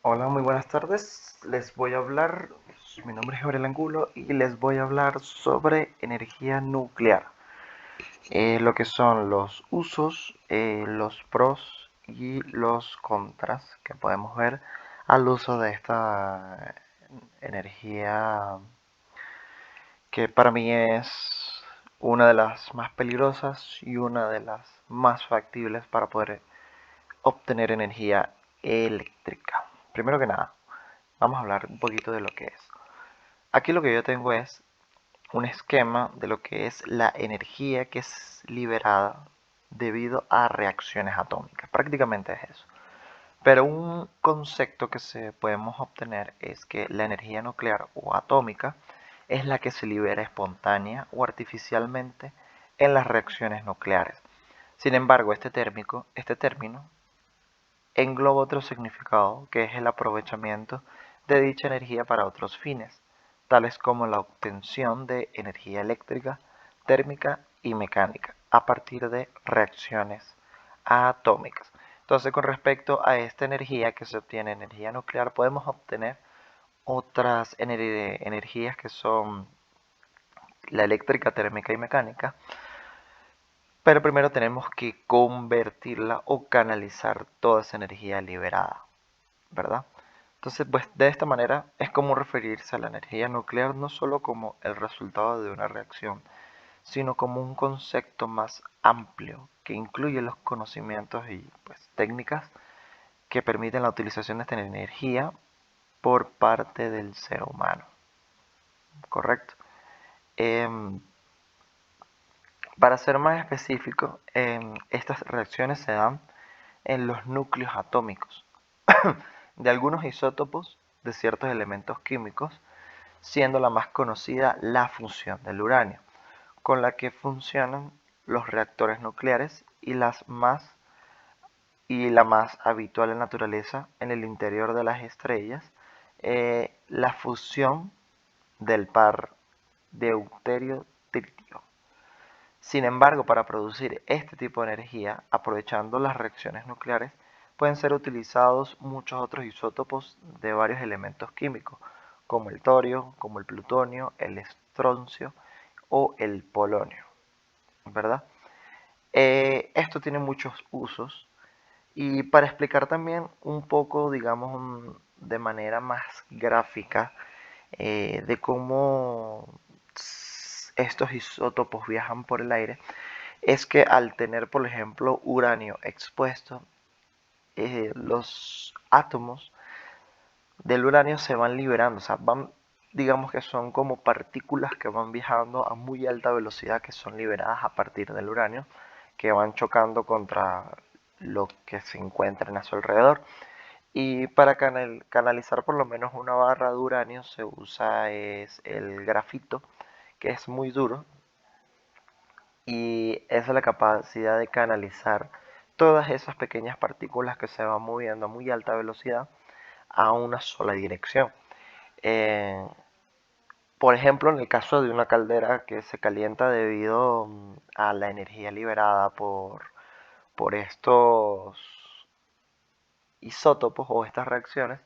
Hola, muy buenas tardes. Les voy a hablar, mi nombre es Gabriel Angulo y les voy a hablar sobre energía nuclear. Lo que son los usos, los pros y los contras que podemos ver al uso de esta energía que para mí es una de las más peligrosas y una de las más factibles para poder obtener energía eléctrica. Primero que nada, vamos a hablar un poquito de lo que es. Aquí lo que yo tengo es un esquema de lo que es la energía que es liberada debido a reacciones atómicas. Prácticamente es eso. Pero un concepto que se podemos obtener es que la energía nuclear o atómica es la que se libera espontánea o artificialmente en las reacciones nucleares. Sin embargo, este término engloba otro significado que es el aprovechamiento de dicha energía para otros fines, tales como la obtención de energía eléctrica, térmica y mecánica a partir de reacciones atómicas. Entonces, con respecto a esta energía que se obtiene, energía nuclear, podemos obtener otras energías que son la eléctrica, térmica y mecánica, pero primero tenemos que convertirla o canalizar toda esa energía liberada, ¿verdad? Entonces, pues de esta manera es como referirse a la energía nuclear no solo como el resultado de una reacción, sino como un concepto más amplio que incluye los conocimientos y pues técnicas que permiten la utilización de esta energía por parte del ser humano, ¿correcto? Em, para ser más específico, estas reacciones se dan en los núcleos atómicos de algunos isótopos de ciertos elementos químicos, siendo la más conocida la fusión del uranio, con la que funcionan los reactores nucleares y la más habitual en naturaleza en el interior de las estrellas, la fusión del par deuterio-tritio. Sin embargo, para producir este tipo de energía, aprovechando las reacciones nucleares, pueden ser utilizados muchos otros isótopos de varios elementos químicos, como el torio, como el plutonio, el estroncio o el polonio, ¿verdad? Esto tiene muchos usos y para explicar también un poco, digamos, de manera más gráfica de cómo estos isótopos viajan por el aire, es que al tener, por ejemplo, uranio expuesto, los átomos del uranio se van liberando, o sea, digamos que son como partículas que van viajando a muy alta velocidad, que son liberadas a partir del uranio, que van chocando contra lo que se encuentra a su alrededor. Y para canalizar por lo menos una barra de uranio se usa es el grafito, que es muy duro, y esa es la capacidad de canalizar todas esas pequeñas partículas que se van moviendo a muy alta velocidad a una sola dirección. Eh, por ejemplo, en el caso de una caldera que se calienta debido a la energía liberada por estos isótopos o estas reacciones,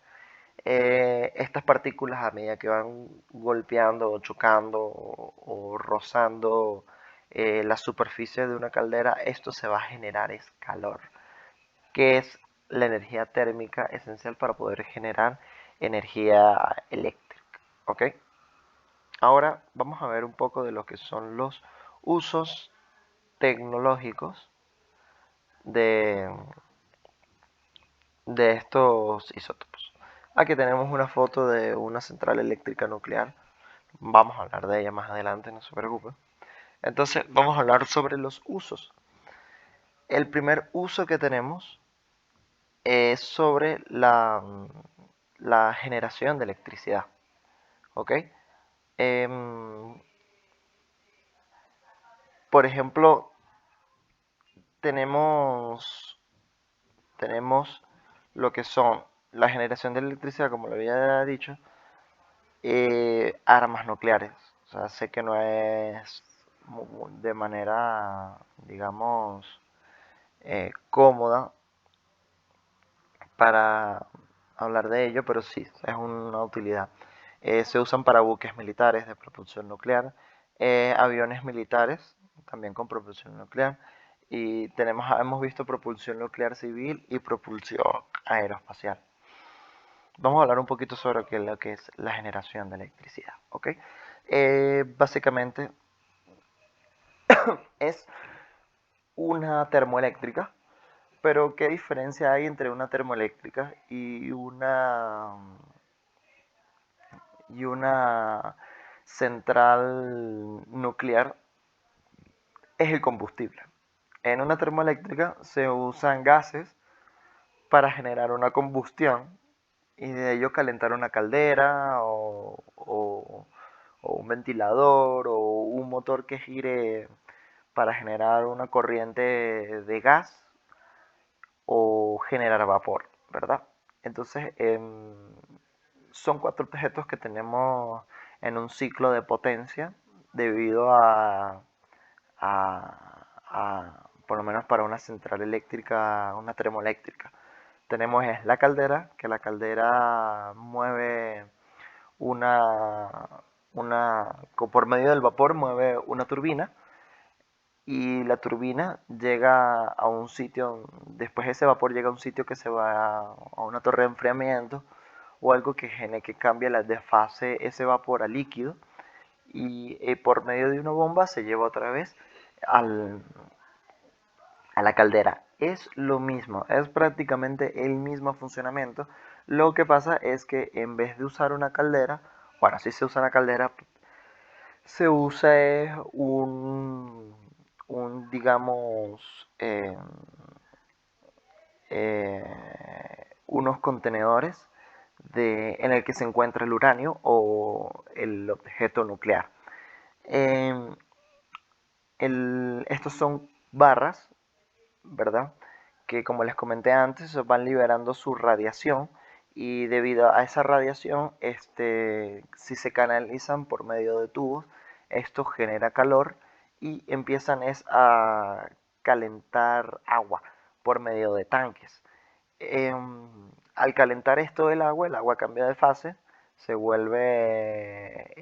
estas partículas a medida que van golpeando o chocando o rozando la superficie de una caldera, esto se va a generar es calor, que es la energía térmica esencial para poder generar energía eléctrica. ¿Ok? Ahora vamos a ver un poco de lo que son los usos tecnológicos de, de estos isótopos. Aquí tenemos una foto de una central eléctrica nuclear. Vamos a hablar de ella más adelante, no se preocupe. Entonces, vamos a hablar sobre los usos. El primer uso que tenemos es sobre la generación de electricidad. ¿Ok? Em, por ejemplo, tenemos, tenemos lo que son la generación de electricidad, como lo había dicho, armas nucleares. O sea, sé que no es de manera, digamos, cómoda para, hablar de ello, pero sí, es una utilidad. Se usan para buques militares de propulsión nuclear, aviones militares también con propulsión nuclear, y hemos visto propulsión nuclear civil y propulsión aeroespacial. Vamos a hablar un poquito sobre lo que es la generación de electricidad, ¿ok? Básicamente es una termoeléctrica, pero ¿qué diferencia hay entre una termoeléctrica y una central nuclear? Es el combustible. En una termoeléctrica se usan gases para generar una combustión y de ello calentar una caldera o un ventilador o un motor que gire para generar una corriente de gas o generar vapor, ¿verdad? Entonces, son cuatro objetos que tenemos en un ciclo de potencia debido por lo menos para una central eléctrica, una termoeléctrica. Tenemos es la caldera, que la caldera mueve una, por medio del vapor mueve una turbina y la turbina llega a un sitio, después ese vapor llega a un sitio que se va a una torre de enfriamiento o algo que cambia la desfase ese vapor a líquido y por medio de una bomba se lleva otra vez al, a la caldera. Es lo mismo, es prácticamente el mismo funcionamiento. Lo que pasa es que en vez de usar una caldera, bueno, si se usa una caldera, se usa digamos, unos contenedores en el que se encuentra el uranio o el objeto nuclear. Eh, Estos son barras, ¿verdad? Que como les comenté antes, van liberando su radiación y debido a esa radiación, si se canalizan por medio de tubos, esto genera calor y empiezan a calentar agua por medio de tanques. Al calentar esto el agua cambia de fase, se vuelve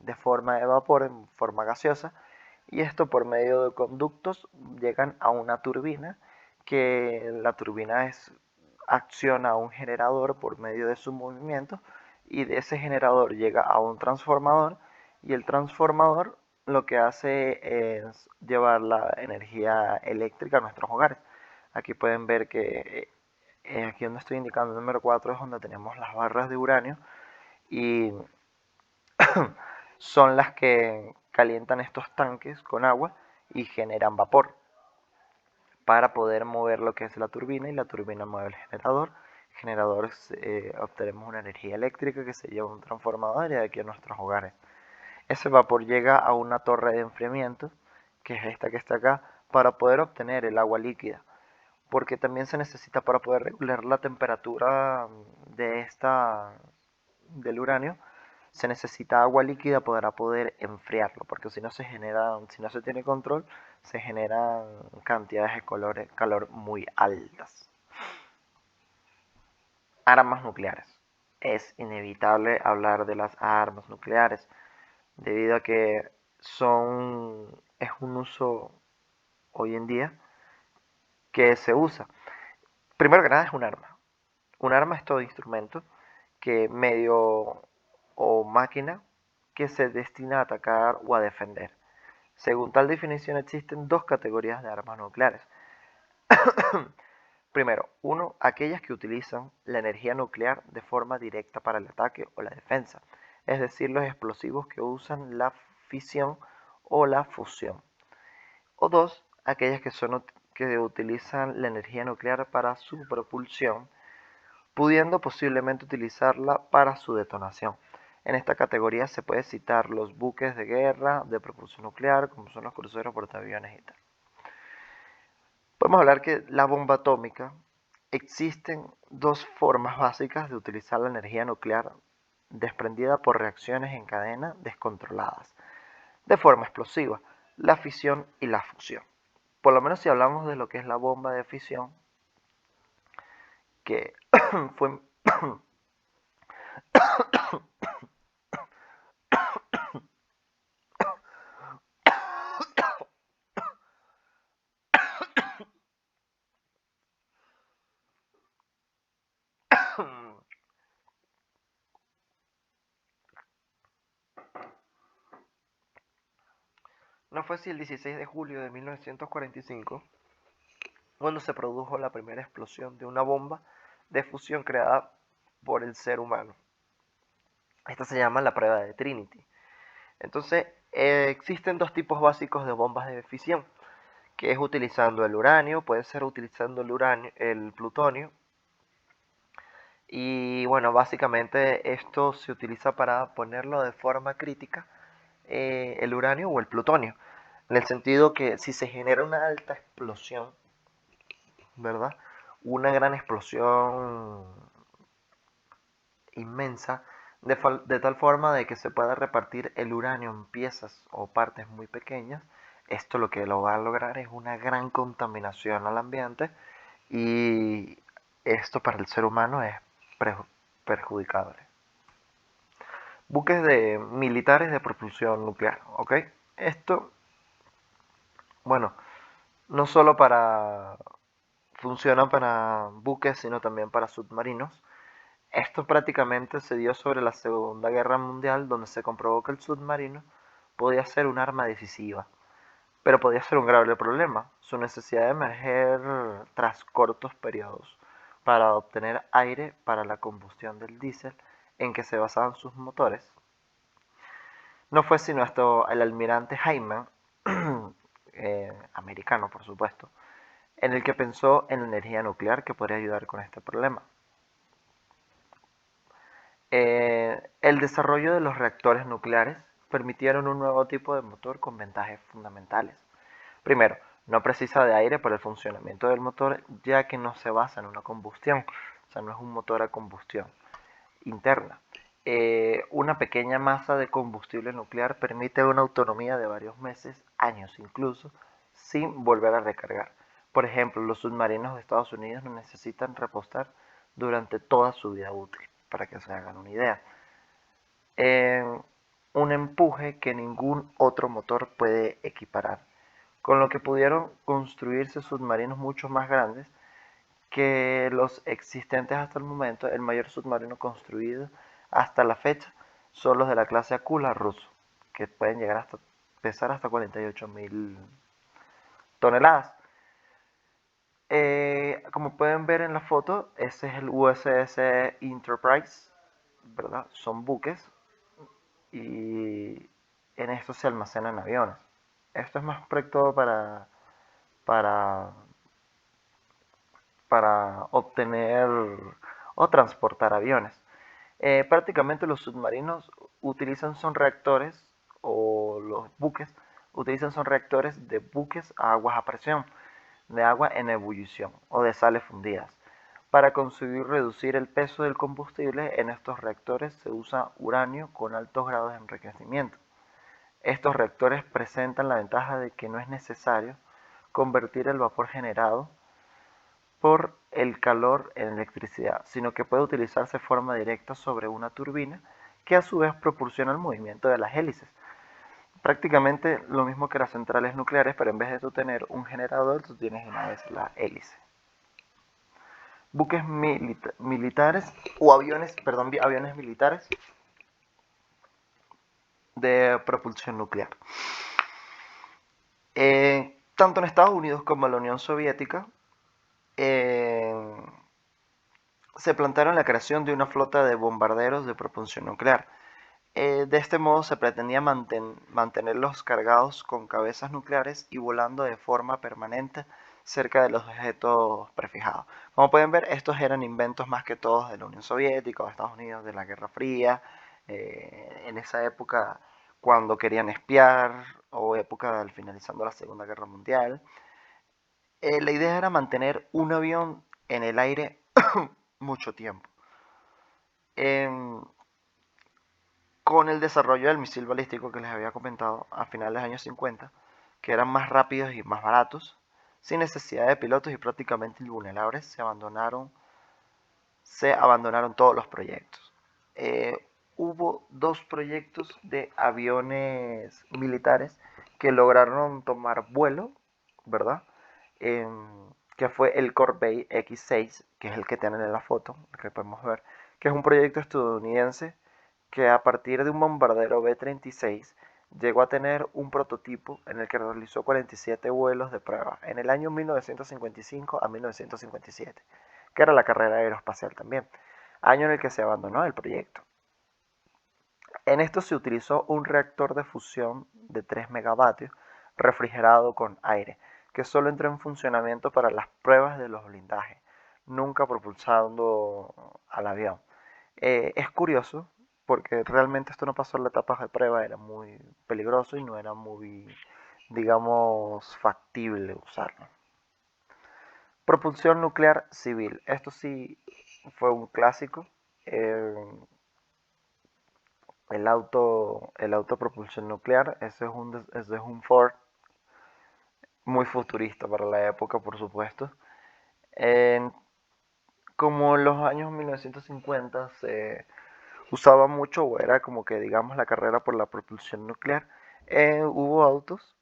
de forma de vapor en forma gaseosa y esto por medio de conductos llegan a una turbina que la turbina acciona a un generador por medio de su movimiento y de ese generador llega a un transformador y el transformador lo que hace es llevar la energía eléctrica a nuestros hogares. Aquí pueden ver que aquí donde estoy indicando el número 4 es donde tenemos las barras de uranio y son las que calientan estos tanques con agua y generan vapor para poder mover lo que es la turbina y la turbina mueve el generador. Generador obtenemos una energía eléctrica que se lleva a un transformador y de aquí a nuestros hogares. Ese vapor llega a una torre de enfriamiento, que es esta que está acá, para poder obtener el agua líquida. Porque también se necesita para poder regular la temperatura del uranio, se necesita agua líquida para poder enfriarlo, porque si no si no se tiene control, se generan cantidades de calor muy altas. Armas nucleares. Es inevitable hablar de las armas nucleares, debido a que es un uso hoy en día que se usa. Primero que nada es un arma. Un arma es todo instrumento medio o máquina que se destina a atacar o a defender. Según tal definición existen dos categorías de armas nucleares. Primero, aquellas que utilizan la energía nuclear de forma directa para el ataque o la defensa, es decir, los explosivos que usan la fisión o la fusión. O dos, aquellas que utilizan la energía nuclear para su propulsión, pudiendo posiblemente utilizarla para su detonación. En esta categoría se puede citar los buques de guerra de propulsión nuclear, como son los cruceros, portaaviones y tal. Podemos hablar que la bomba atómica, existen dos formas básicas de utilizar la energía nuclear desprendida por reacciones en cadena descontroladas, de forma explosiva, la fisión y la fusión. Por lo menos si hablamos de lo que es la bomba de fisión, que fue No fue así el 16 de julio de 1945 cuando se produjo la primera explosión de una bomba de fusión creada por el ser humano. Esta se llama la prueba de Trinity. Entonces, existen dos tipos básicos de bombas de fisión, que es utilizando el uranio, puede ser utilizando el plutonio. Y bueno, básicamente esto se utiliza para ponerlo de forma crítica, el uranio o el plutonio, en el sentido que si se genera una alta explosión, ¿verdad? Una gran explosión inmensa, de tal forma de que se pueda repartir el uranio en piezas o partes muy pequeñas. Esto lo que lo va a lograr es una gran contaminación al ambiente y esto para el ser humano es perjudicable. Buques de militares de propulsión nuclear, ¿ok? Esto, bueno, no solo funciona para buques, sino también para submarinos. Esto prácticamente se dio sobre la Segunda Guerra Mundial, donde se comprobó que el submarino podía ser un arma decisiva, pero podía ser un grave problema, su necesidad de emerger tras cortos periodos para obtener aire para la combustión del diésel en que se basaban sus motores. No fue sino hasta el almirante Hyman, americano por supuesto, en el que pensó en la energía nuclear que podría ayudar con este problema. El desarrollo de los reactores nucleares permitieron un nuevo tipo de motor con ventajas fundamentales. Primero, no precisa de aire para el funcionamiento del motor, ya que no se basa en una combustión, o sea, no es un motor a combustión interna. Una pequeña masa de combustible nuclear permite una autonomía de varios meses, años incluso, sin volver a recargar. Por ejemplo, los submarinos de Estados Unidos no necesitan repostar durante toda su vida útil, para que se hagan una idea. Un empuje que ningún otro motor puede equiparar, con lo que pudieron construirse submarinos mucho más grandes que los existentes hasta el momento. El mayor submarino construido hasta la fecha son los de la clase Akula ruso, que pueden llegar hasta pesar hasta 48.000 toneladas. Como pueden ver en la foto, ese es el USS Enterprise, ¿verdad? Son buques y en esto se almacenan aviones. Esto es más proyectado para, para obtener o transportar aviones. Prácticamente los submarinos utilizan son reactores, o los buques utilizan son reactores de buques a aguas a presión, de agua en ebullición o de sales fundidas. Para conseguir reducir el peso del combustible, en estos reactores se usa uranio con altos grados de enriquecimiento. Estos reactores presentan la ventaja de que no es necesario convertir el vapor generado por el calor en electricidad, sino que puede utilizarse de forma directa sobre una turbina que a su vez proporciona el movimiento de las hélices. Prácticamente lo mismo que las centrales nucleares, pero en vez de tú tener un generador, tú tienes una vez la hélice. Buques militares o aviones, perdón, aviones militares de propulsión nuclear. Tanto en Estados Unidos como en la Unión Soviética se plantearon la creación de una flota de bombarderos de propulsión nuclear. De este modo se pretendía mantenerlos cargados con cabezas nucleares y volando de forma permanente cerca de los objetos prefijados. Como pueden ver, estos eran inventos más que todos de la Unión Soviética o de Estados Unidos, de la Guerra Fría, en esa época cuando querían espiar, o época al finalizando la Segunda Guerra Mundial. La idea era mantener un avión en el aire mucho tiempo. Con el desarrollo del misil balístico que les había comentado a finales de los años 50, que eran más rápidos y más baratos, sin necesidad de pilotos y prácticamente invulnerables, se abandonaron se abandonaron todos los proyectos. Eh, Hubo dos proyectos de aviones militares que lograron tomar vuelo, ¿verdad? Que fue el Corvette X6, que es el que tienen en la foto, que podemos ver, que es un proyecto estadounidense que a partir de un bombardero B-36 llegó a tener un prototipo en el que realizó 47 vuelos de prueba en el año 1955 a 1957, que era la carrera aeroespacial también, año en el que se abandonó el proyecto. En esto se utilizó un reactor de fusión de 3 megavatios refrigerado con aire, que solo entró en funcionamiento para las pruebas de los blindajes, nunca propulsando al avión. Es curioso porque realmente esto no pasó en la etapa de prueba, era muy peligroso y no era muy, digamos, factible usarlo. Propulsión nuclear civil. Esto sí fue un clásico. Eh, el autopropulsión nuclear, ese es un Ford muy futurista para la época, por supuesto. En- Como en los años 1950 se usaba mucho, o era como que digamos la carrera por la propulsión nuclear, hubo autos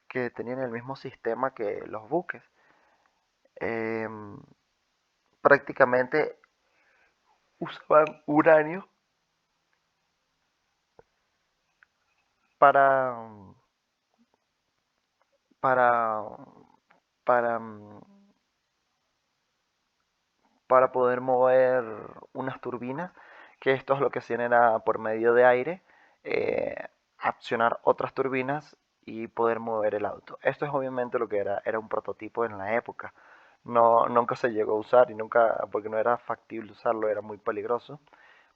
que tenían el mismo sistema que los buques. Em, Prácticamente usaban uranio para, para, para, para poder mover unas turbinas, que esto es lo que hacían era por medio de aire, eh, accionar otras turbinas y poder mover el auto. Esto es obviamente lo que era un prototipo en la época. No, nunca se llegó a usar y nunca, porque no era factible usarlo, era muy peligroso.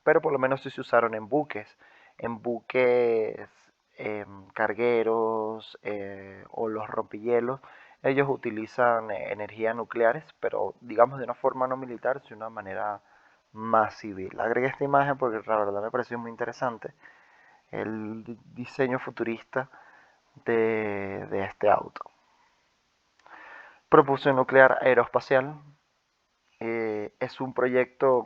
Pero por lo menos sí se usaron en buques cargueros o los rompehielos. Ellos utilizan energías nucleares, pero digamos de una forma no militar, sino de una manera más civil. Agregué esta imagen porque la verdad me pareció muy interesante el diseño futurista de este auto. Propulsión nuclear aeroespacial es un proyecto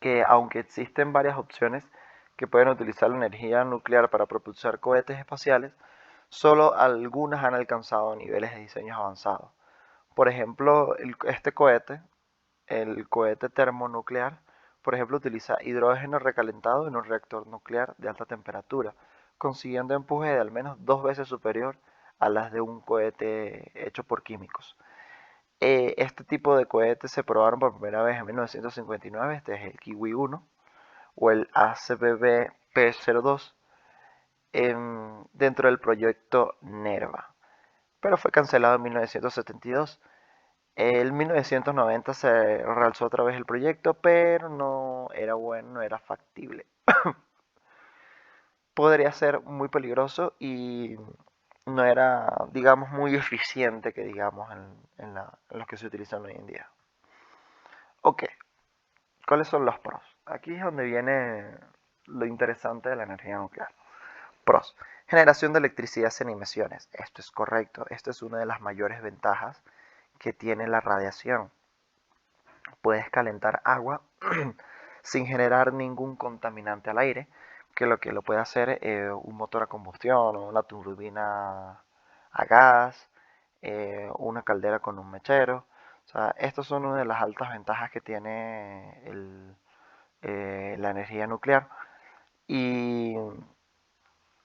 que aunque existen varias opciones que pueden utilizar la energía nuclear para propulsar cohetes espaciales, solo algunas han alcanzado niveles de diseños avanzados. Por ejemplo, este cohete, el cohete termonuclear, por ejemplo, utiliza hidrógeno recalentado en un reactor nuclear de alta temperatura, consiguiendo empuje de al menos 2 veces superior a las de un cohete hecho por químicos. Este tipo de cohetes se probaron por primera vez en 1959, este es el Kiwi 1 o el ACBB P-02 dentro del proyecto NERVA, pero fue cancelado en 1972. En 1990 se realzó otra vez el proyecto, pero no era bueno, no era factible. Podría ser muy peligroso y no era, digamos, muy eficiente que digamos en los que se utilizan hoy en día. Ok, ¿cuáles son los pros? Aquí es donde viene lo interesante de la energía nuclear. Pros. Generación de electricidad sin emisiones. Esto es correcto. Esto es una de las mayores ventajas que tiene la radiación. Puedes calentar agua sin generar ningún contaminante al aire, que lo puede hacer un motor a combustión o una turbina a gas, una caldera con un mechero. O sea, estas son una de las altas ventajas que tiene la energía nuclear. Y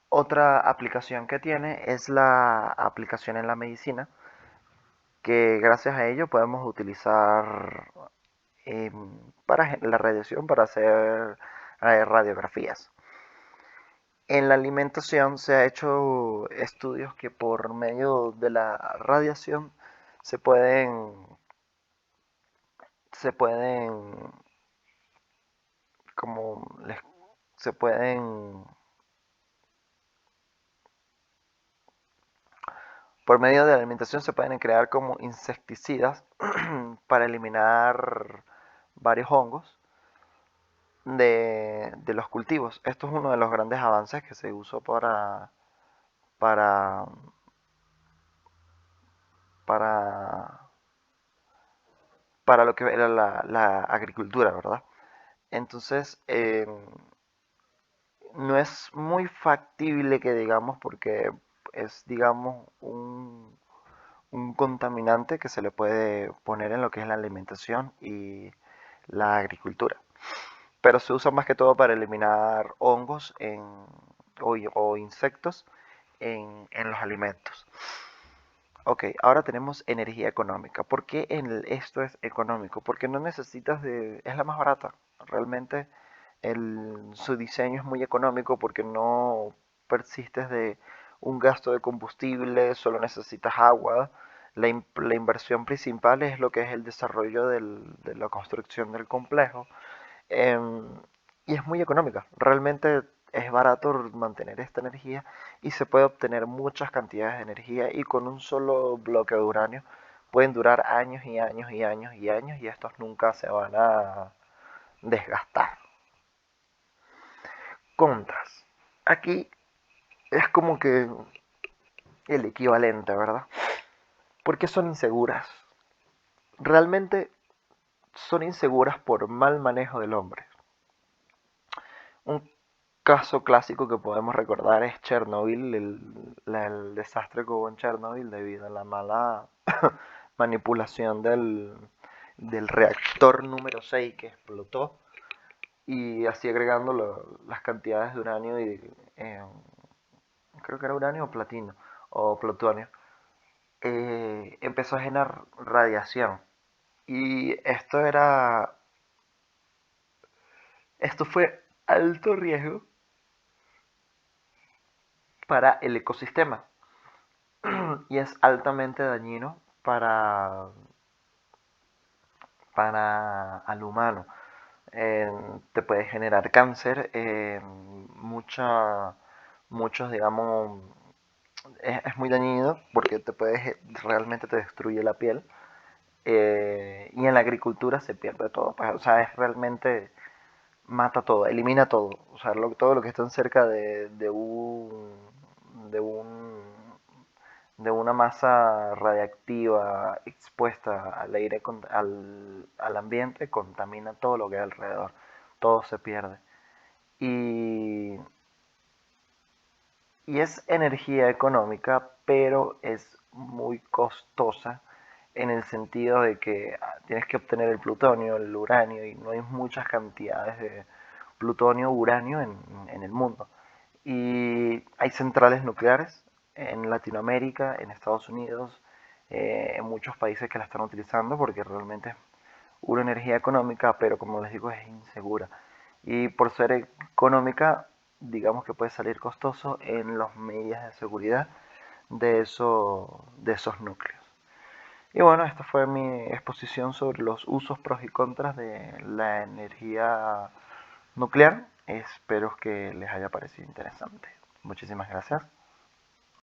otra aplicación que tiene es la aplicación en la medicina, que gracias a ello podemos utilizar para la radiación para hacer radiografías. En la alimentación se ha hecho estudios que por medio de la radiación se pueden, se pueden, como les, se pueden, por medio de la alimentación se pueden crear como insecticidas para eliminar varios hongos de los cultivos. Esto es uno de los grandes avances que se usó para, para, para lo que era la agricultura, ¿verdad? Entonces, no es muy factible que digamos, porque es, digamos, un contaminante que se le puede poner en lo que es la alimentación y la agricultura. Pero se usa más que todo para eliminar hongos o insectos en los alimentos. Ok, ahora tenemos energía económica. ¿Por qué esto es económico? Porque no necesitas de... Es la más barata. Realmente su diseño es muy económico porque no persistes de un gasto de combustible, solo necesitas agua. La inversión principal es lo que es el desarrollo de la construcción del complejo. Em, y es muy económica. Realmente es barato mantener esta energía y se puede obtener muchas cantidades de energía y con un solo bloque de uranio pueden durar años y años y años y años y estos nunca se van a desgastar. Contras. Aquí es como que el equivalente, ¿verdad? Porque son inseguras. Realmente son inseguras por mal manejo del hombre. Un caso clásico que podemos recordar es Chernobyl, el desastre que hubo en Chernobyl debido a la mala manipulación del reactor número 6 que explotó y así agregando las cantidades de uranio y creo que era uranio o platino o plutonio, empezó a generar radiación y esto fue alto riesgo para el ecosistema y es altamente dañino para al humano. Te puede generar cáncer, muchos, digamos, es muy dañino porque realmente te destruye la piel. Y en la agricultura se pierde todo, pues, o sea, es realmente mata todo, elimina todo, o sea, todo lo que está cerca de un de una masa radiactiva expuesta al aire, al ambiente, contamina todo lo que hay alrededor, todo se pierde. Y, y es energía económica, pero es muy costosa en el sentido de que tienes que obtener el plutonio, el uranio, y no hay muchas cantidades de plutonio, uranio en el mundo. Y hay centrales nucleares en Latinoamérica, en Estados Unidos, en muchos países que la están utilizando porque realmente es una energía económica, pero como les digo es insegura. Y por ser económica, digamos que puede salir costoso en las medidas de seguridad de esos núcleos. Y bueno, esta fue mi exposición sobre los usos, pros y contras de la energía nuclear. Espero que les haya parecido interesante. Muchísimas gracias.